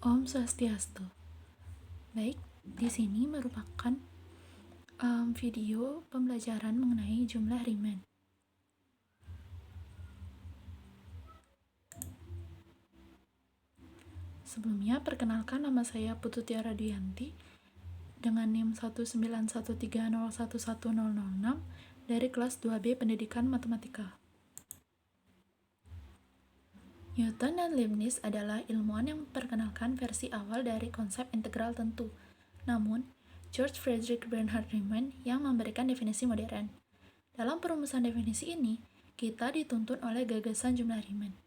Om Swastiastu. Baik, di sini merupakan video pembelajaran mengenai jumlah Riemann. Sebelumnya, perkenalkan nama saya Putu Tiara Duyanti dengan NIM 19130111006 dari kelas 2B Pendidikan Matematika. Newton dan Leibniz adalah ilmuwan yang memperkenalkan versi awal dari konsep integral tentu. Namun, George Frederick Bernhard Riemann yang memberikan definisi modern. Dalam perumusan definisi ini, kita dituntun oleh gagasan jumlah Riemann.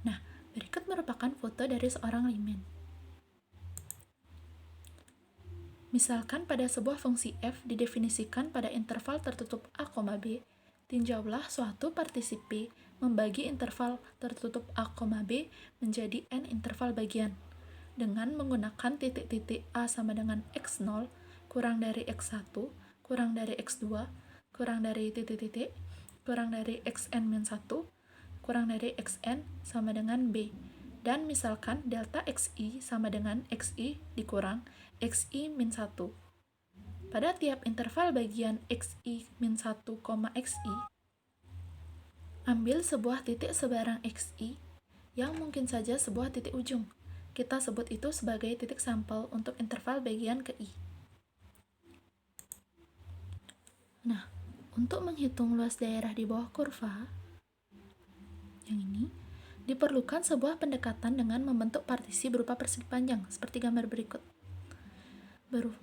Nah, berikut merupakan foto dari seorang Riemann. Misalkan pada sebuah fungsi f didefinisikan pada interval tertutup a, b, tinjaulah suatu partisi p membagi interval tertutup a, b menjadi n interval bagian dengan menggunakan titik-titik a sama dengan x0 kurang dari x1 kurang dari x2 kurang dari titik-titik kurang dari xn-1 kurang dari xn sama dengan b, dan misalkan delta xi sama dengan xi dikurang xi min 1. Pada tiap interval bagian xi min 1, xi, ambil sebuah titik sebarang xi yang mungkin saja sebuah titik ujung. Kita sebut itu sebagai titik sampel untuk interval bagian ke i. Nah, untuk menghitung luas daerah di bawah kurva yang ini, diperlukan sebuah pendekatan dengan membentuk partisi berupa persegi panjang, seperti gambar berikut. Baru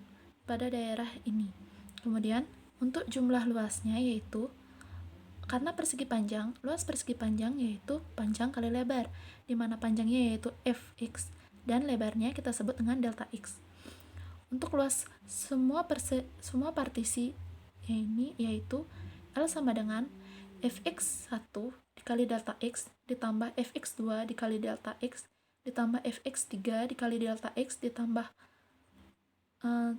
pada daerah ini. Kemudian, untuk jumlah luasnya yaitu, karena persegi panjang, luas persegi panjang yaitu panjang kali lebar, di mana panjangnya yaitu fx, dan lebarnya kita sebut dengan delta x. Untuk luas semua partisi ini yaitu L sama dengan fx1 dikali delta x ditambah fx2 dikali delta x ditambah fx3 dikali delta x ditambah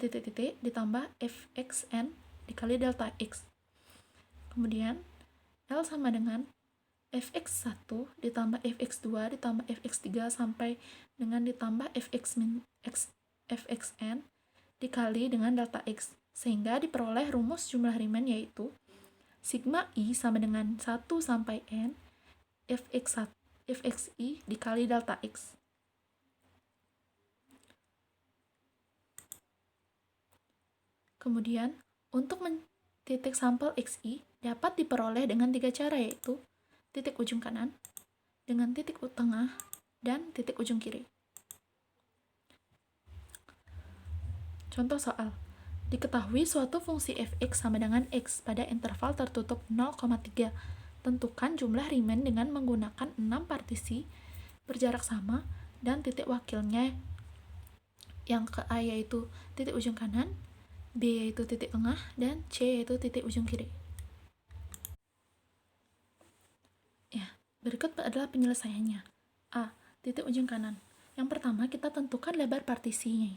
titik-titik ditambah fxn dikali delta x. Kemudian L sama dengan fx1 ditambah fx2 ditambah fx3 sampai dengan ditambah fxn dikali dengan delta x, sehingga diperoleh rumus jumlah Riemann yaitu sigma i sama dengan 1 sampai n fxi dikali delta x. Kemudian, untuk titik sampel xi dapat diperoleh dengan 3 cara, yaitu titik ujung kanan, dengan titik tengah, dan titik ujung kiri. Contoh soal. Diketahui suatu fungsi fx sama dengan x pada interval tertutup 0,3. Tentukan jumlah Riemann dengan menggunakan 6 partisi berjarak sama dan titik wakilnya yang ke A yaitu titik ujung kanan, B yaitu titik tengah, dan C yaitu titik ujung kiri. Ya, berikut adalah penyelesaiannya. A. Titik ujung kanan. Yang pertama, kita tentukan lebar partisinya,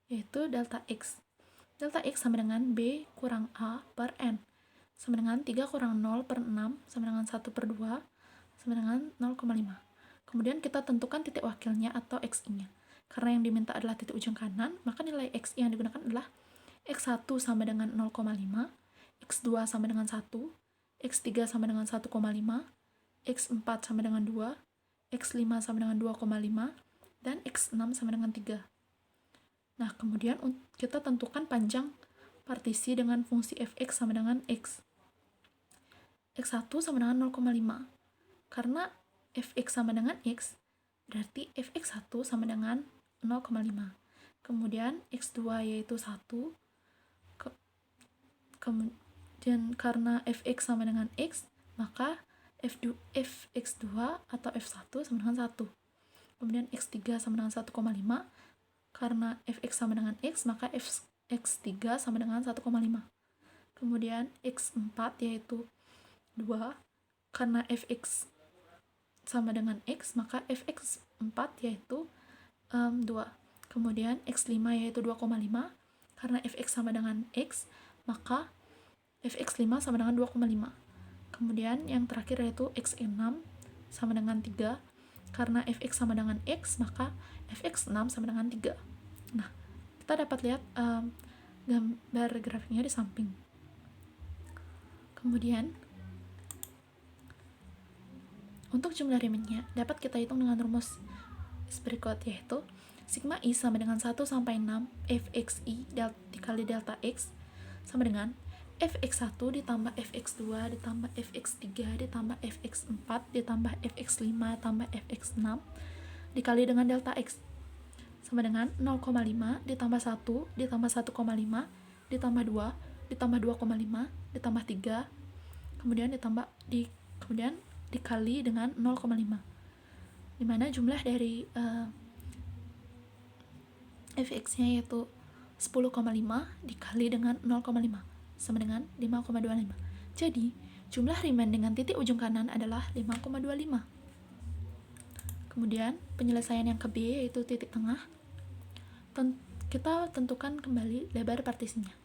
yaitu delta x. Delta x sama dengan B kurang A per N, sama dengan 3 kurang 0 per 6, sama dengan 1 per 2, sama dengan 0,5. Kemudian kita tentukan titik wakilnya atau xi-nya. Karena yang diminta adalah titik ujung kanan, maka nilai x yang digunakan adalah x1 sama dengan 0,5, x2 sama dengan 1, x3 sama dengan 1,5, x4 sama dengan 2, x5 sama dengan 2,5, dan x6 sama dengan 3. Nah, kemudian kita tentukan panjang partisi dengan fungsi fx sama dengan x. x1 sama dengan 0,5. Karena fx sama dengan x, berarti fx1 sama dengan 0,5. Kemudian x2 yaitu 1. Kemudian karena fx sama dengan x, maka fx2 atau f1 sama dengan 1. Kemudian x3 sama dengan 1,5. Karena fx sama dengan x, maka x3 sama dengan 1,5. Kemudian x4 yaitu 2. Karena fx sama dengan x, maka fx4 yaitu 2. Kemudian x5 yaitu 2,5. Karena fx sama dengan x, maka fx5 sama dengan 2,5. Kemudian yang terakhir yaitu x6 sama dengan 3. Karena fx sama dengan x, maka fx 6 sama dengan 3. Nah, kita dapat lihat gambar grafiknya di samping. Kemudian, untuk jumlah Riemannnya dapat kita hitung dengan rumus berikut, yaitu sigma i sama dengan 1 sampai 6 fxi dikali delta x sama dengan fx1 ditambah fx2 ditambah fx3 ditambah fx4 ditambah fx5 tambah fx6 dikali dengan delta x sama dengan 0,5 ditambah 1 ditambah 1,5 ditambah 2 ditambah 2,5 ditambah 3 kemudian dikali dengan 0,5, dimana jumlah dari fx-nya yaitu 10,5 dikali dengan 0,5 sama dengan 5,25. Jadi, jumlah Riemann dengan titik ujung kanan adalah 5,25. Kemudian, penyelesaian yang ke B yaitu titik tengah. Kita tentukan kembali lebar partisinya.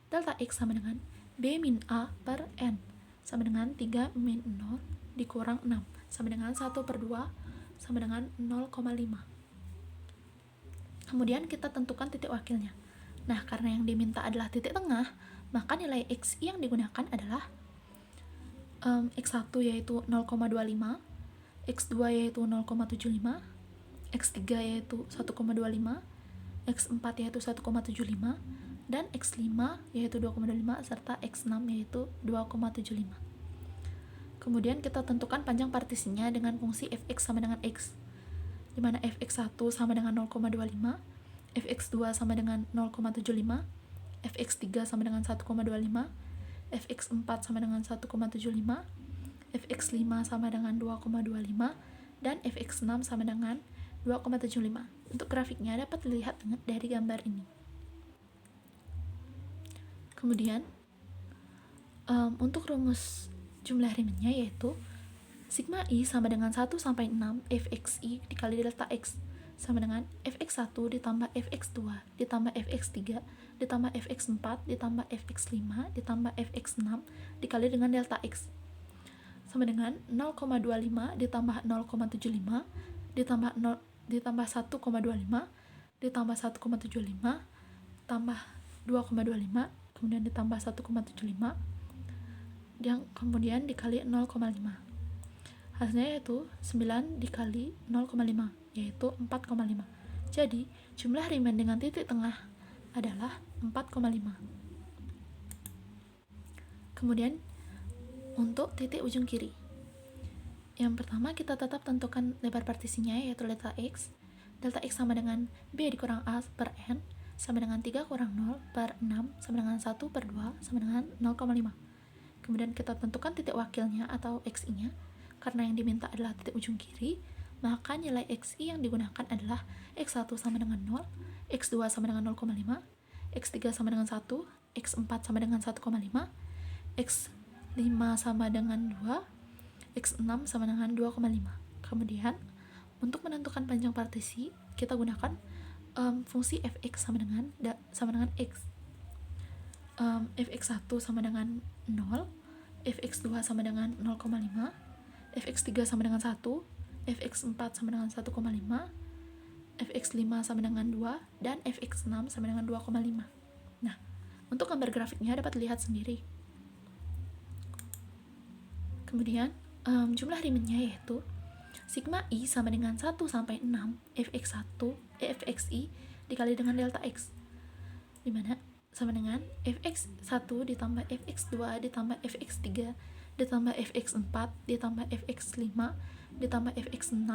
Delta X sama dengan B min A per N sama dengan 3 min 0 dikurang 6 sama dengan 1 per 2 sama dengan 0,5. Kemudian kita tentukan titik wakilnya. Nah, karena yang diminta adalah titik tengah, maka nilai XI yang digunakan adalah X1 yaitu 0,25, X2 yaitu 0,75, X3 yaitu 1,25, X4 yaitu 1,75, dan X5 yaitu 2,25, serta X6 yaitu 2,75. Kemudian kita tentukan panjang partisinya dengan fungsi fx sama dengan x, di mana fx1 sama dengan 0,25, fx2 sama dengan 0,75, fx3 sama dengan 1,25, fx4 sama dengan 1,75, fx5 sama dengan 2,25, dan fx6 sama dengan 2,75. Untuk grafiknya dapat dilihat dari gambar ini. Kemudian, untuk rumus jumlah Riemannnya yaitu sigma i sama dengan 1 sampai 6 fxi dikali delta x sama dengan fx1 ditambah fx2 ditambah fx3 ditambah fx4 ditambah fx5 ditambah fx6 dikali dengan delta x sama dengan 0,25 ditambah 0,75 ditambah 1,25 ditambah 1,75 tambah 2,25 kemudian ditambah 1,75 yang kemudian dikali 0,5. Hasilnya yaitu 9 dikali 0,5 yaitu 4,5. Jadi jumlah Riemann dengan titik tengah adalah 4,5. Kemudian untuk titik ujung kiri, yang pertama kita tetap tentukan lebar partisinya yaitu delta x. Delta x sama dengan b dikurang a per n sama dengan 3 kurang 0 per 6 sama dengan 1 per 2 sama dengan 0,5. Kemudian kita tentukan titik wakilnya atau xi-nya. Karena yang diminta adalah titik ujung kiri, maka nilai xi yang digunakan adalah x1 sama dengan 0, x2 sama dengan 0,5, x3 sama dengan 1, x4 sama dengan 1,5, x5 sama dengan 2, x6 sama dengan 2,5. Kemudian, untuk menentukan panjang partisi, kita gunakan fungsi fx sama dengan x. fx1 sama dengan 0, fx2 sama dengan 0,5, fx3 sama dengan 1, fx4 sama dengan 1,5, fx5 sama dengan 2, dan fx6 sama dengan 2,5. Nah, untuk gambar grafiknya dapat dilihat sendiri. Kemudian, jumlah Riemannnya yaitu sigma i sama dengan 1 sampai 6 fxi dikali dengan delta x, dimana sama dengan fx1 ditambah fx2 ditambah fx3 ditambah fx4 ditambah fx5 ditambah fx6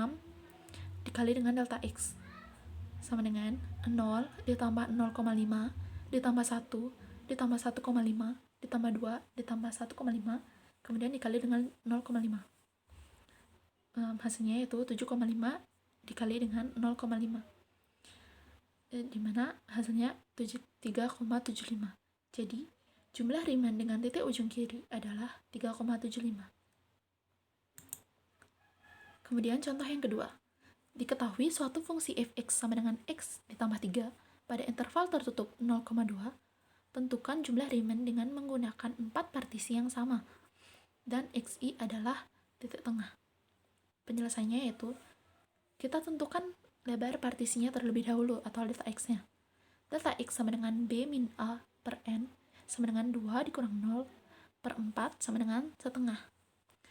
dikali dengan delta x sama dengan 0 ditambah 0,5 ditambah 1 ditambah 1,5 ditambah 2 ditambah 1,5 kemudian dikali dengan 0,5. Hasilnya yaitu 7,5 dikali dengan 0,5, dimana hasilnya 3,75. Jadi jumlah Riemann dengan titik ujung kiri adalah 3,75. Kemudian contoh yang kedua, diketahui suatu fungsi fx sama dengan x ditambah 3 pada interval tertutup 0,2. Tentukan jumlah Riemann dengan menggunakan 4 partisi yang sama, dan xi adalah titik tengah. Penyelesaiannya yaitu kita tentukan lebar partisinya terlebih dahulu atau delta x-nya. Delta x sama dengan b min a per n sama dengan 2 dikurang 0 per 4 sama dengan setengah.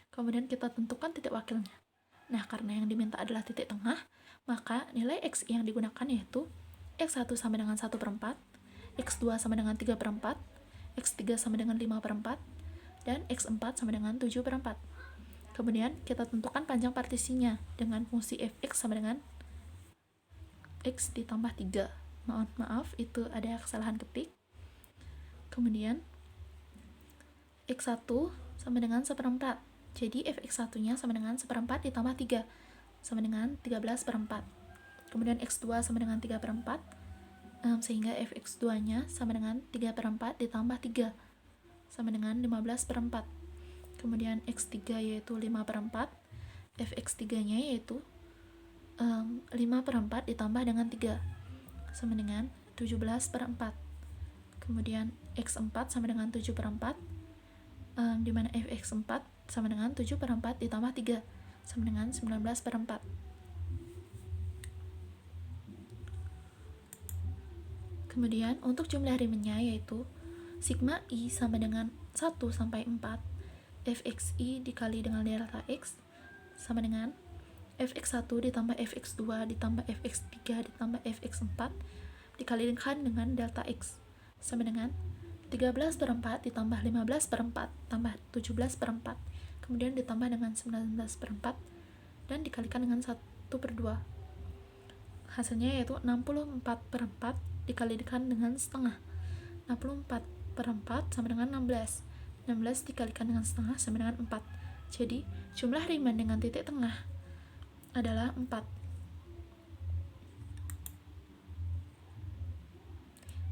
Kemudian kita tentukan titik wakilnya. Nah, karena yang diminta adalah titik tengah, maka nilai x yang digunakan yaitu x1 sama dengan 1 per 4, x2 sama dengan 3 per 4, x3 sama dengan 5 per 4, dan x4 sama dengan 7 per 4. Kemudian kita tentukan panjang partisinya dengan fungsi fx sama dengan x ditambah 3. Maaf, itu ada kesalahan ketik. Kemudian x1 sama dengan 1/4. Jadi fx1-nya sama dengan 1/4 ditambah 3 sama dengan 13 per 4. Kemudian x2 sama dengan 3 per 4, sehingga fx2-nya sama dengan 3 per 4 ditambah 3 sama dengan 15 per 4. Kemudian x3 yaitu 5 per 4, fx3-nya yaitu 5 per 4 ditambah dengan 3 sama dengan 17 per 4. Kemudian x4 sama dengan 7 per 4, di mana fx4 sama dengan 7 per 4 ditambah 3 sama dengan 19 per 4. Kemudian untuk jumlah rimennya yaitu sigma i sama dengan 1 sampai 4 fxi dikali dengan delta x sama dengan fx1 ditambah fx2 ditambah fx3 ditambah fx4 dikalikan dengan delta x sama dengan 13 per 4 ditambah 15 per 4 tambah 17 per 4 kemudian ditambah dengan 19 per 4 dan dikalikan dengan 1 per 2. Hasilnya yaitu 64 per 4 dikalikan dengan setengah. 64 per 4 sama dengan 16. 16 dikalikan dengan setengah sama dengan 4. Jadi jumlah rimen dengan titik tengah adalah 4.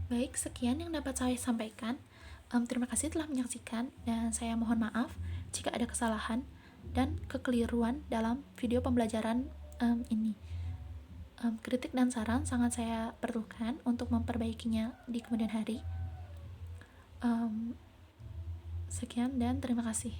Baik, sekian yang dapat saya sampaikan. Terima kasih telah menyaksikan dan saya mohon maaf jika ada kesalahan dan kekeliruan dalam video pembelajaran ini. Kritik dan saran sangat saya perlukan untuk memperbaikinya di kemudian hari. Sekian dan terima kasih.